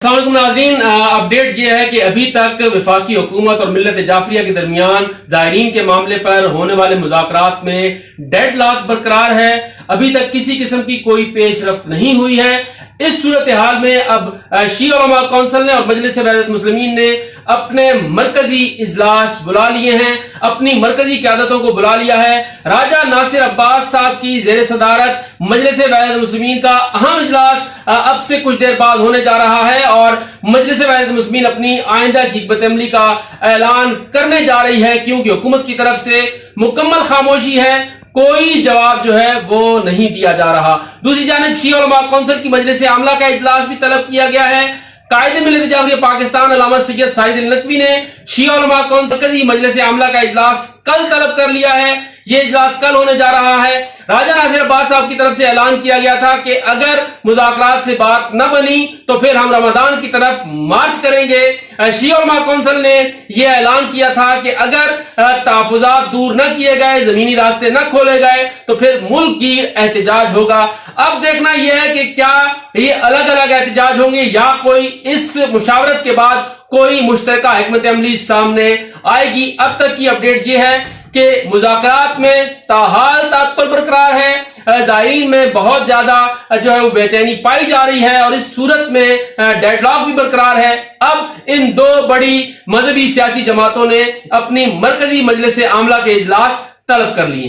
السلام علیکم ناظرین، اپڈیٹ یہ ہے کہ ابھی تک وفاقی حکومت اور ملت جعفریہ کے درمیان زائرین کے معاملے پر ہونے والے مذاکرات میں ڈیڈ لاک برقرار ہے۔ ابھی تک کسی قسم کی کوئی پیش رفت نہیں ہوئی ہے۔ اس صورتحال میں اب شیعہ علماء کونسل نے اور مجلس وحدت مسلمین نے اپنے مرکزی اجلاس بلا لیے ہیں، اپنی مرکزی قیادتوں کو بلا لیا ہے۔ راجہ ناصر عباس صاحب کی زیر صدارت مجلس وحدت مسلمین کا اہم اجلاس اب سے کچھ دیر بعد ہونے جا رہا ہے اور مجلس وحدت مسلمین اپنی آئندہ کی حکمت عملی کا اعلان کرنے جا رہی ہے، کیونکہ حکومت کی طرف سے مکمل خاموشی ہے، کوئی جواب جو ہے وہ نہیں دیا جا رہا۔ دوسری جانب شیعہ علماء کونسل کی مجلس عاملہ کا اجلاس بھی طلب کیا گیا ہے۔ قائد ملت جعفریہ پاکستان علامہ سید سعید النقوی نے شیعہ علماء کونسل کی مجلس عاملہ کا اجلاس کل طلب کر لیا ہے۔ یہ اجلاس کل ہونے جا رہا ہے۔ راجہ ناصر عباس صاحب کی طرف سے اعلان کیا گیا تھا کہ اگر مذاکرات سے بات نہ بنی تو پھر ہم رمضان کی طرف مارچ کریں گے۔ شیعہ علماء کونسل نے یہ اعلان کیا تھا کہ اگر تحفظات دور نہ کیے گئے، زمینی راستے نہ کھولے گئے تو پھر ملک کی احتجاج ہوگا۔ اب دیکھنا یہ ہے کہ کیا یہ الگ الگ احتجاج ہوں گے یا کوئی اس مشاورت کے بعد کوئی مشترکہ حکمت عملی سامنے آئے گی۔ اب تک کی اپڈیٹ یہ ہے کہ مذاکرات میں تاحال تعطل برقرار ہے، زائرین میں بہت زیادہ جو ہے وہ بے چینی پائی جا رہی ہے اور اس صورت میں ڈیڈ لاک بھی برقرار ہے۔ اب ان دو بڑی مذہبی سیاسی جماعتوں نے اپنی مرکزی مجلس عاملہ کے اجلاس طلب کر لیے ہیں۔